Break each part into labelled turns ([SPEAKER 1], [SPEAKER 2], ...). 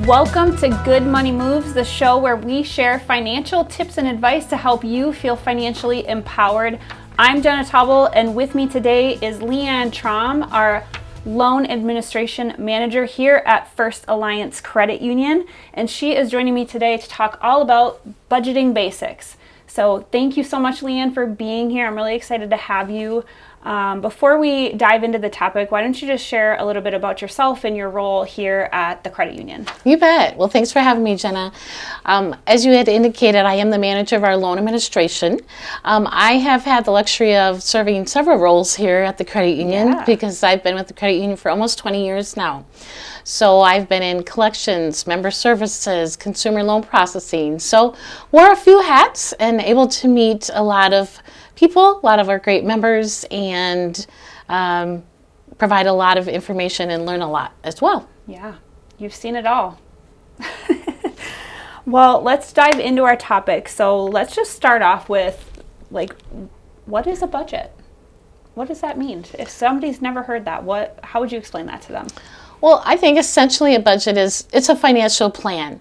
[SPEAKER 1] Welcome to Good Money Moves, the show where we share financial tips and advice to help you feel financially empowered. I'm Jenna Tauble, and with me today is Leanne Traum, our loan administration manager here at First Alliance Credit Union, and she is joining me today to talk all about budgeting basics. So thank you so much, Leanne, for being here. I'm really excited to have you. Before we dive into the topic, why don't you just share a little bit about yourself and your role here at the credit union?
[SPEAKER 2] You bet. Well, thanks for having me, Jenna. As you had indicated, I am the manager of our loan administration. I have had the luxury of serving several roles here at the credit union because I've been with the credit union for almost 20 years now. So I've been in collections, member services, consumer loan processing. So wore a few hats and able to meet a lot of people, a lot of our great members, and provide a lot of information and learn a lot as well.
[SPEAKER 1] Yeah, you've seen it all. Well, let's dive into our topic. So let's just start off with, what is a budget? What does that mean? If somebody's never heard that, how would you explain that to them?
[SPEAKER 2] Well, I think essentially a budget it's a financial plan.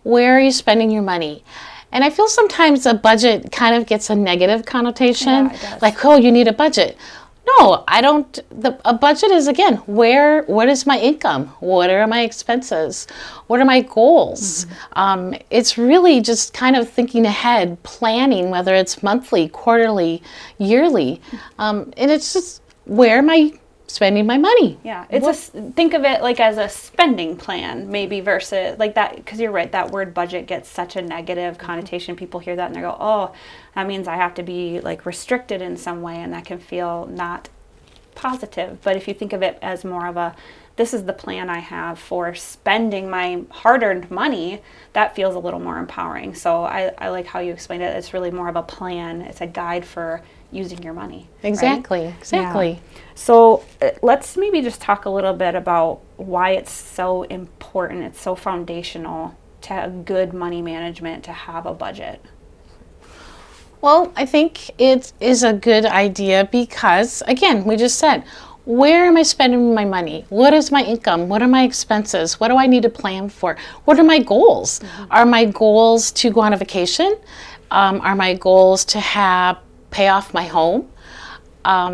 [SPEAKER 2] Where are you spending your money? And I feel sometimes a budget kind of gets a negative connotation, like, oh, you need a budget. No, I don't. A budget is, again, what is my income? What are my expenses? What are my goals? Mm-hmm. It's really just kind of thinking ahead, planning, whether it's monthly, quarterly, yearly. And it's just, where am I spending my money?
[SPEAKER 1] Yeah, think of it like as a spending plan, maybe, versus like that, because you're right, that word budget gets such a negative connotation. People hear that and they go, oh, that means I have to be like restricted in some way, and that can feel not positive. But if you think of it as more of this is the plan I have for spending my hard-earned money, that feels a little more empowering. So I like how you explained it. It's really more of a plan. It's a guide for using your money.
[SPEAKER 2] Exactly,
[SPEAKER 1] right?
[SPEAKER 2] exactly.
[SPEAKER 1] Yeah. So let's maybe just talk a little bit about why it's so important, it's so foundational to have good money management, to have a budget.
[SPEAKER 2] Well, I think it is a good idea because, again, we just said, where am I spending my money? What is my income? What are my expenses? What do I need to plan for? What are my goals? Mm-hmm. Are my goals to go on a vacation? Are my goals to pay off my home?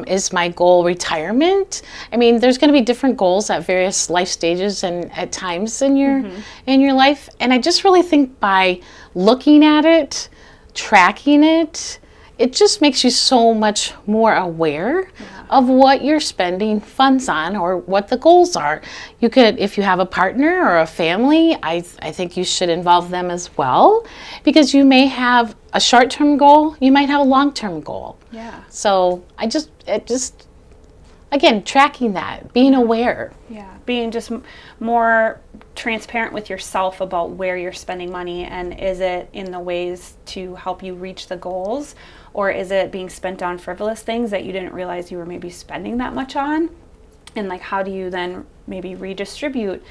[SPEAKER 2] Is my goal retirement? I mean, there's going to be different goals at various life stages and at times in your life. And I just really think by looking at it, tracking it, it just makes you so much more aware of what you're spending funds on or what the goals are. You could, if you have a partner or a family, I think you should involve them as well, because you may have a short-term goal, you might have a long-term goal.
[SPEAKER 1] Yeah.
[SPEAKER 2] So again, tracking that, being aware.
[SPEAKER 1] Yeah, being just more transparent with yourself about where you're spending money, and is it in the ways to help you reach the goals, or is it being spent on frivolous things that you didn't realize you were maybe spending that much on? And how do you then maybe redistribute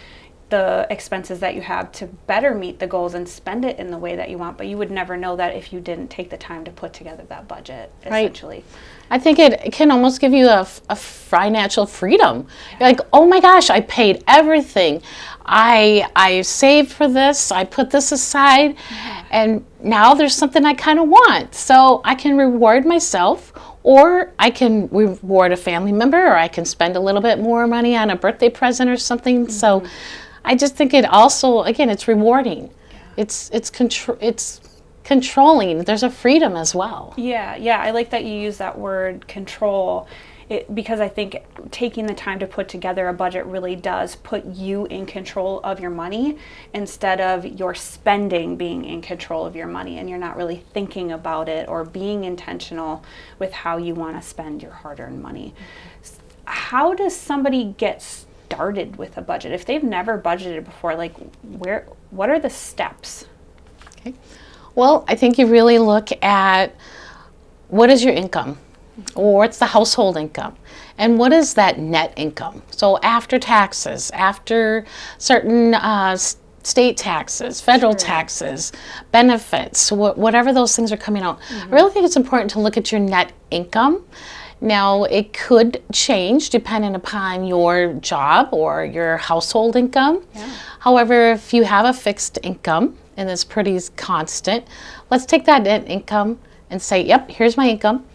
[SPEAKER 1] the expenses that you have to better meet the goals and spend it in the way that you want? But you would never know that if you didn't take the time to put together that budget, essentially.
[SPEAKER 2] Right. I think it can almost give you a financial freedom. You're like, oh my gosh, I paid everything. I saved for this, I put this aside, and now there's something I kind of want. So I can reward myself, or I can reward a family member, or I can spend a little bit more money on a birthday present or something. Mm-hmm. So I just think it also, again, it's rewarding. Yeah. It's controlling. There's a freedom as well.
[SPEAKER 1] Yeah. I like that you use that word control, because I think taking the time to put together a budget really does put you in control of your money, instead of your spending being in control of your money, and you're not really thinking about it or being intentional with how you want to spend your hard-earned money. How does somebody get started with a budget if they've never budgeted before? What are the steps?
[SPEAKER 2] Okay. Well, I think you really look at what is your income, or what's the household income, and what is that net income? So after taxes, after certain state taxes, federal taxes, benefits, whatever those things are coming out. Mm-hmm. I really think it's important to look at your net income Now, it could change depending upon your job or your household income.
[SPEAKER 1] Yeah.
[SPEAKER 2] However, if you have a fixed income and it's pretty constant, let's take that net income and say, yep, here's my income,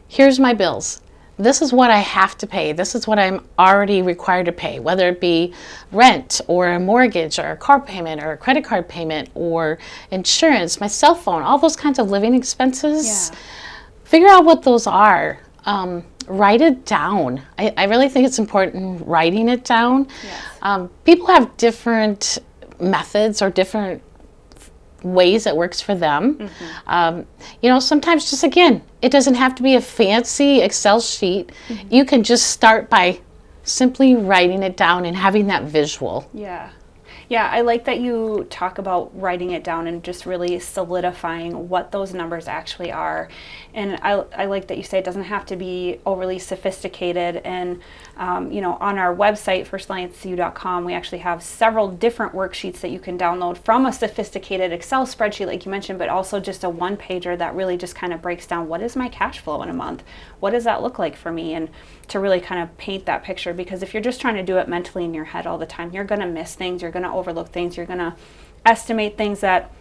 [SPEAKER 2] here's my bills. This is what I have to pay. This is what I'm already required to pay, whether it be rent or a mortgage or a car payment or a credit card payment or insurance, my cell phone, all those kinds of living expenses.
[SPEAKER 1] Yeah.
[SPEAKER 2] Figure out what those are. Write it down. I really think it's important writing it down.
[SPEAKER 1] Yes.
[SPEAKER 2] People have different methods or different ways it works for them. Sometimes just, again, it doesn't have to be a fancy Excel sheet. You can just start by simply writing it down and having that visual.
[SPEAKER 1] Yeah. Yeah, I like that you talk about writing it down and just really solidifying what those numbers actually are. And I like that you say it doesn't have to be overly sophisticated. And, on our website, firstalliancecreditunion.com, we actually have several different worksheets that you can download from a sophisticated Excel spreadsheet, like you mentioned, but also just a one-pager that really just kind of breaks down what is my cash flow in a month? What does that look like for me? And to really kind of paint that picture, because if you're just trying to do it mentally in your head all the time, you're going to miss things, you're going to overlook things, you're going to estimate things that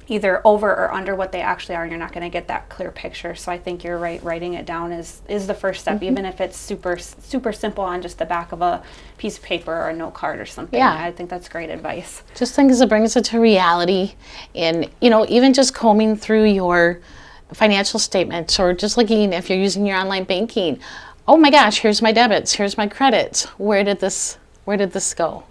[SPEAKER 1] either over or under what they actually are, and you're not going to get that clear picture. So I think you're right, writing it down is the first step, even if it's super simple on just the back of a piece of paper or a note card or something.
[SPEAKER 2] Yeah.
[SPEAKER 1] I think that's great advice.
[SPEAKER 2] Just things that brings it to reality. And, even just combing through your financial statements, or just looking, if you're using your online banking, oh my gosh, here's my debits, here's my credits. Where did this go?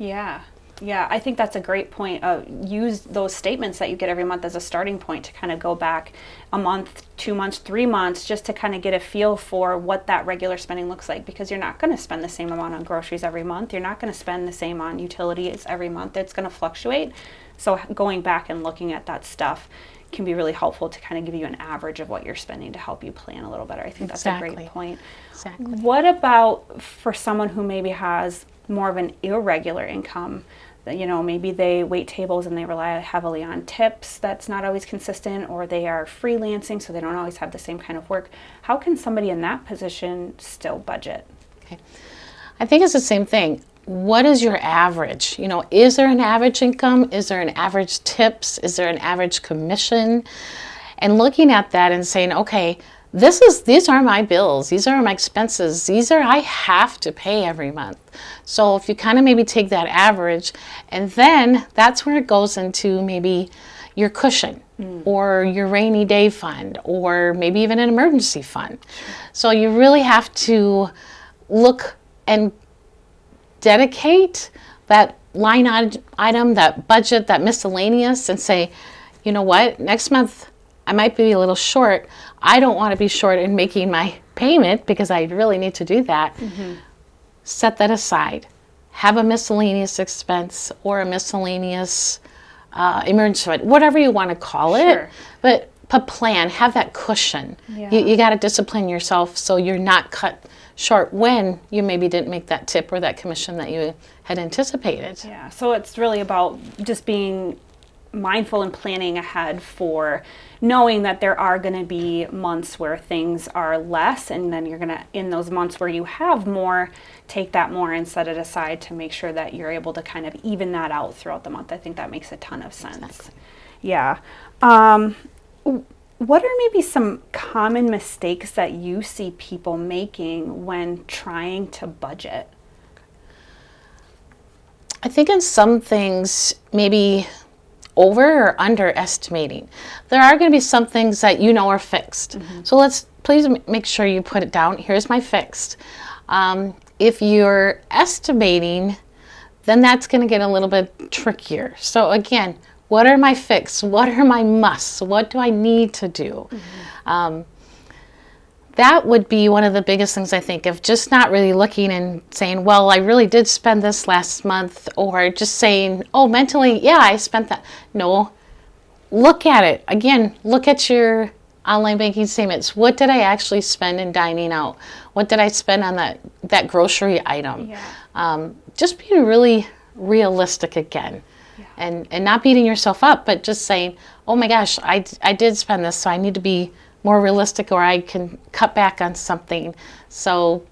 [SPEAKER 1] Yeah, I think that's a great point. Use those statements that you get every month as a starting point to kind of go back a month, 2 months, 3 months, just to kind of get a feel for what that regular spending looks like, because you're not going to spend the same amount on groceries every month. You're not going to spend the same on utilities every month. It's going to fluctuate. So going back and looking at that stuff can be really helpful to kind of give you an average of what you're spending to help you plan a little better. I think that's a great point.
[SPEAKER 2] Exactly.
[SPEAKER 1] What about for someone who maybe has more of an irregular income? Maybe they wait tables and they rely heavily on tips. That's not always consistent, or they are freelancing, so they don't always have the same kind of work. How can somebody in that position still budget?
[SPEAKER 2] Okay. I think it's the same thing. What is your average? Is there an average income? Is there an average tips? Is there an average commission? And looking at that and saying, okay, these are my bills. These are my expenses. I have to pay every month. So if you kind of maybe take that average, and then that's where it goes into maybe your cushion or your rainy day fund, or maybe even an emergency fund. So you really have to look and dedicate that line item, that budget, that miscellaneous, and say, you know what, next month I might be a little short. I don't want to be short in making my payment because I really need to do that. Set that aside. Have a miscellaneous expense or a miscellaneous emergency fund, whatever you want to call it. But plan, have that cushion.
[SPEAKER 1] Yeah.
[SPEAKER 2] You got to discipline yourself so you're not cut short when you maybe didn't make that tip or that commission that you had anticipated.
[SPEAKER 1] Yeah, so it's really about just being mindful and planning ahead, for knowing that there are going to be months where things are less, and then you're going to, in those months where you have more, take that more and set it aside to make sure that you're able to kind of even that out throughout the month. I think that makes a ton of sense.
[SPEAKER 2] Exactly.
[SPEAKER 1] Yeah. What are maybe some common mistakes that you see people making when trying to budget?
[SPEAKER 2] I think in some things, maybe over or underestimating. There are going to be some things that are fixed. So please make sure you put it down. Here's my fixed. If you're estimating, then that's going to get a little bit trickier. So again, what are my fixed? What are my musts? What do I need to do? That would be one of the biggest things, I think, of just not really looking and saying, well, I really did spend this last month, or just saying, oh, mentally, yeah, I spent that. No, look at it. Again, look at your online banking statements. What did I actually spend in dining out? What did I spend on that grocery item?
[SPEAKER 1] Yeah.
[SPEAKER 2] Just being really realistic again. And not beating yourself up, but just saying, oh my gosh, I did spend this, so I need to be more realistic, or I can cut back on something. So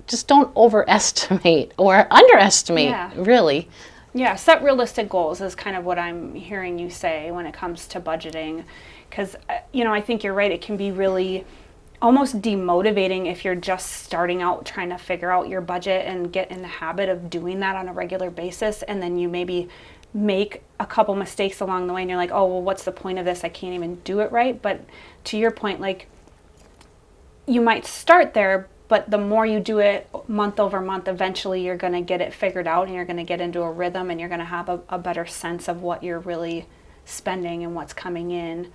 [SPEAKER 2] just don't overestimate or underestimate, really.
[SPEAKER 1] Yeah, set realistic goals is kind of what I'm hearing you say when it comes to budgeting. Because, I think you're right. It can be really almost demotivating if you're just starting out trying to figure out your budget and get in the habit of doing that on a regular basis. And then you maybe make a couple mistakes along the way and you're like, oh, well, what's the point of this? I can't even do it right. But to your point, like, you might start there, but the more you do it month over month, eventually you're going to get it figured out and you're going to get into a rhythm and you're going to have a better sense of what you're really spending and what's coming in.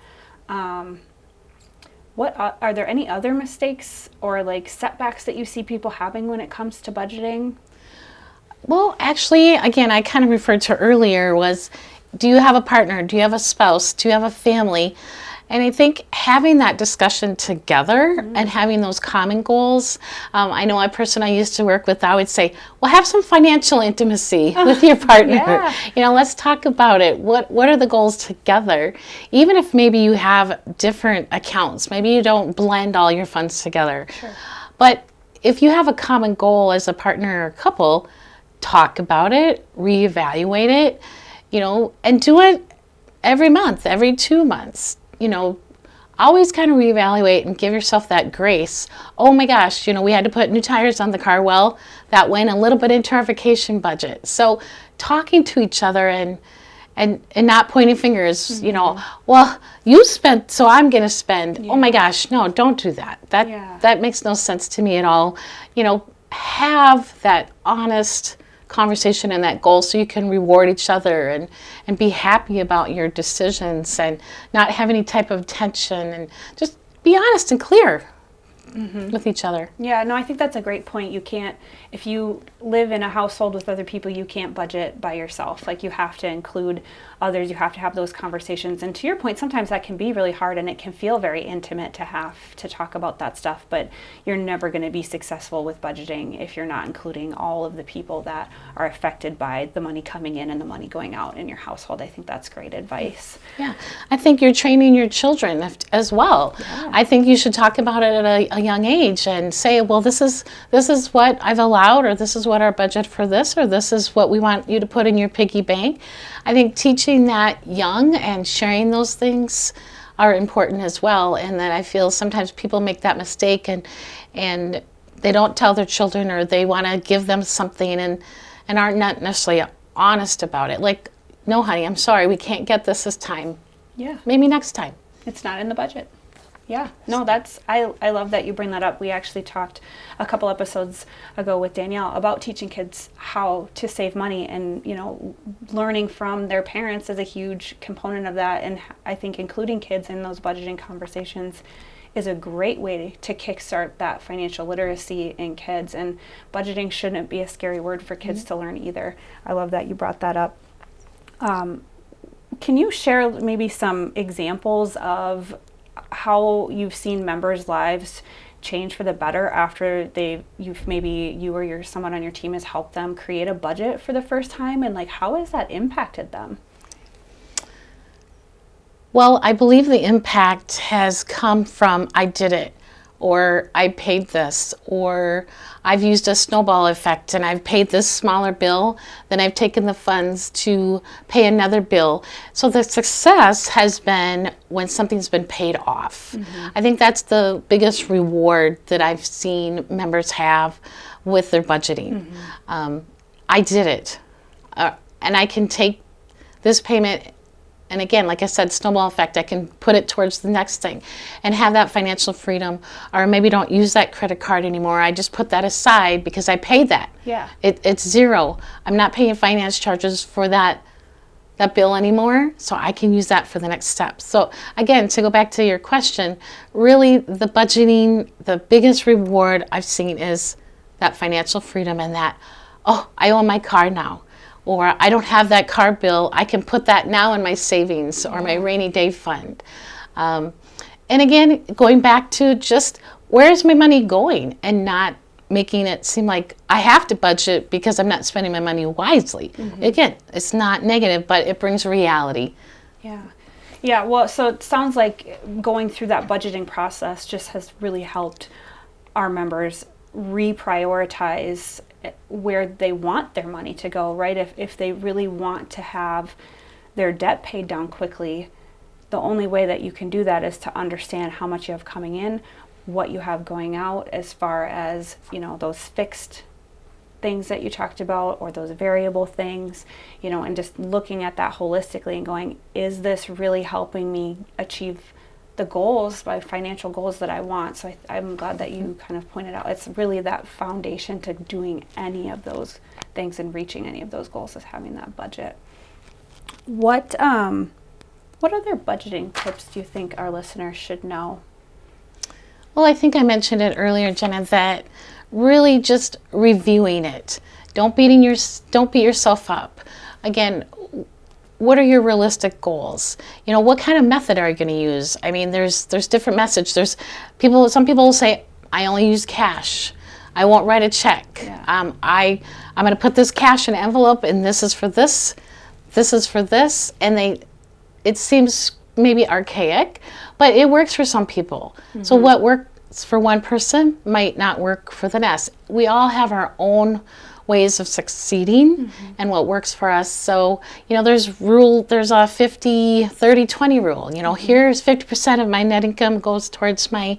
[SPEAKER 1] What are there any other mistakes or like setbacks that you see people having when it comes to budgeting?
[SPEAKER 2] Well, actually, again, I kind of referred to earlier was, do you have a partner? Do you have a spouse? Do you have a family? And I think having that discussion together and having those common goals, I know a person I used to work with, I would say, well, have some financial intimacy with your partner. Let's talk about it. What are the goals together? Even if maybe you have different accounts, maybe you don't blend all your funds together. Sure. But if you have a common goal as a partner or couple, talk about it, reevaluate it, and do it every month, every 2 months. Always kind of reevaluate and give yourself that grace. Oh my gosh, we had to put new tires on the car. Well, that went a little bit into our vacation budget. So talking to each other and not pointing fingers, well, you spent, so I'm going to spend. Yeah. Oh my gosh, no, don't do that. That makes no sense to me at all. Have that honest conversation and that goal so you can reward each other and be happy about your decisions and not have any type of tension, and just be honest and clear with each other.
[SPEAKER 1] Yeah, no, I think that's a great point. You can't, if you live in a household with other people, you can't budget by yourself. Like, you have to include others, you have to have those conversations. And to your point, sometimes that can be really hard and it can feel very intimate to have to talk about that stuff, but you're never going to be successful with budgeting if you're not including all of the people that are affected by the money coming in and the money going out in your household. I think that's great advice.
[SPEAKER 2] Yeah, I think you're training your children as well. Yeah. I think you should talk about it at a young age and say, well, this is what I've allowed, or this is what our budget for this, or this is what we want you to put in your piggy bank. I think teaching that young and sharing those things are important as well. And then I feel sometimes people make that mistake and they don't tell their children, or they want to give them something and aren't not necessarily honest about it. Like, no, honey, I'm sorry, we can't get this time.
[SPEAKER 1] Yeah.
[SPEAKER 2] Maybe next time.
[SPEAKER 1] It's not in the budget. Yeah, no, I love that you bring that up. We actually talked a couple episodes ago with Danielle about teaching kids how to save money, and learning from their parents is a huge component of that. And I think including kids in those budgeting conversations is a great way to kickstart that financial literacy in kids. And budgeting shouldn't be a scary word for kids to learn either. I love that you brought that up. Can you share maybe some examples of how you've seen members' lives change for the better after you or someone on your team has helped them create a budget for the first time, and like, how has that impacted them?
[SPEAKER 2] Well, I believe the impact has come from, I did it, or I paid this, or I've used a snowball effect and I've paid this smaller bill, then I've taken the funds to pay another bill. So the success has been when something's been paid off. I think that's the biggest reward that I've seen members have with their budgeting. I did it, and I can take this payment. And again, like I said, snowball effect, I can put it towards the next thing and have that financial freedom. Or maybe don't use that credit card anymore. I just put that aside because I paid that.
[SPEAKER 1] Yeah.
[SPEAKER 2] It's zero. I'm not paying finance charges for that bill anymore, so I can use that for the next step. So again, to go back to your question, really the budgeting, the biggest reward I've seen is that financial freedom, and that, oh, I own my car now. Or I don't have that car bill, I can put that now in my savings or my rainy day fund. And again, going back to just, where's my money going, and not making it seem like I have to budget because I'm not spending my money wisely. Again, it's not negative, but it brings reality.
[SPEAKER 1] Yeah. Yeah, well, so it sounds like going through that budgeting process just has really helped our members reprioritize where they want their money to go, right? If they really want to have their debt paid down quickly, the only way that you can do that is to understand how much you have coming in, what you have going out, as far as, those fixed things that you talked about or those variable things, and just looking at that holistically and going, is this really helping me achieve the goals, my financial goals that I want? So I'm glad that you kind of pointed out it's really that foundation to doing any of those things and reaching any of those goals is having that budget. What other budgeting tips do you think our listeners should know?
[SPEAKER 2] Well, I think I mentioned it earlier, Jenna, that really just reviewing it. Don't beat yourself up. Again, what are your realistic goals? What kind of method are you going to use? I mean, there's different methods. Some people will say, I only use cash. I won't write a check.
[SPEAKER 1] Yeah.
[SPEAKER 2] I'm going to put this cash in an envelope, and this is for this. This is for this. And it seems maybe archaic, but it works for some people. Mm-hmm. So what works for one person might not work for the next. We all have our own ways of succeeding, mm-hmm. and what works for us. So, there's a 50-30-20 rule.
[SPEAKER 1] Mm-hmm.
[SPEAKER 2] Here's 50% of my net income goes towards my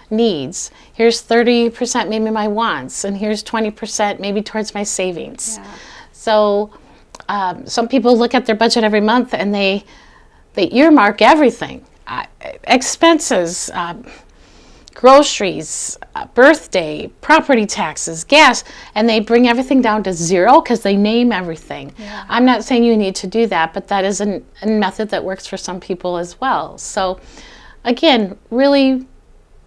[SPEAKER 2] needs. Here's 30% maybe my wants, and here's 20% maybe towards my savings.
[SPEAKER 1] Yeah.
[SPEAKER 2] So some people look at their budget every month and they earmark everything, expenses, groceries, birthday, property taxes, gas, and they bring everything down to zero because they name everything.
[SPEAKER 1] Yeah.
[SPEAKER 2] I'm not saying you need to do that, but that is a method that works for some people as well. So again, really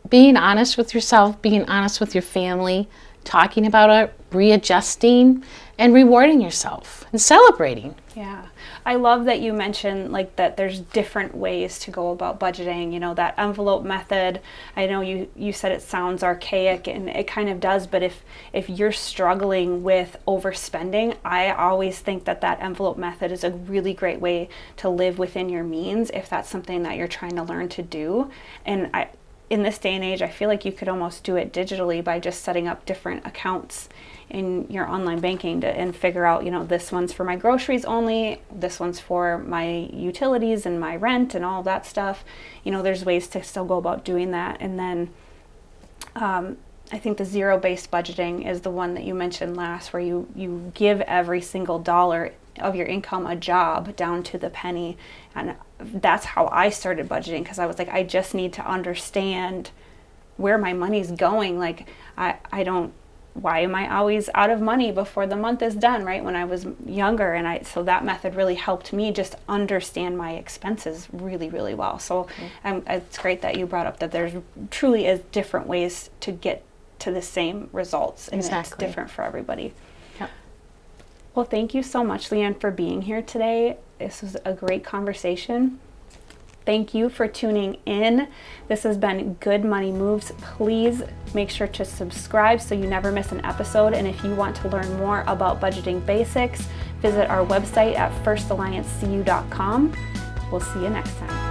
[SPEAKER 2] being honest with yourself, being honest with your family, talking about it, readjusting, and rewarding yourself and celebrating.
[SPEAKER 1] Yeah. I love that you mentioned that there's different ways to go about budgeting, that envelope method. I know you said it sounds archaic, and it kind of does, but if you're struggling with overspending, I always think that envelope method is a really great way to live within your means if that's something that you're trying to learn to do. And in this day and age, I feel like you could almost do it digitally by just setting up different accounts in your online banking and figure out, this one's for my groceries only, this one's for my utilities and my rent and all that stuff. There's ways to still go about doing that. And then I think the zero-based budgeting is the one that you mentioned last, where you give every single dollar of your income a job down to the penny. And that's how I started budgeting, because I was like, I just need to understand where my money's going. Why am I always out of money before the month is done, right? When I was younger, so that method really helped me just understand my expenses really, really well. So it's great that you brought up that there's truly is different ways to get to the same results, and
[SPEAKER 2] Exactly.
[SPEAKER 1] It's different for everybody.
[SPEAKER 2] Yep.
[SPEAKER 1] Well, thank you so much, Leanne, for being here today. This was a great conversation. Thank you for tuning in. This has been Good Money Moves. Please make sure to subscribe so you never miss an episode. And if you want to learn more about budgeting basics, visit our website at firstalliancecu.com. We'll see you next time.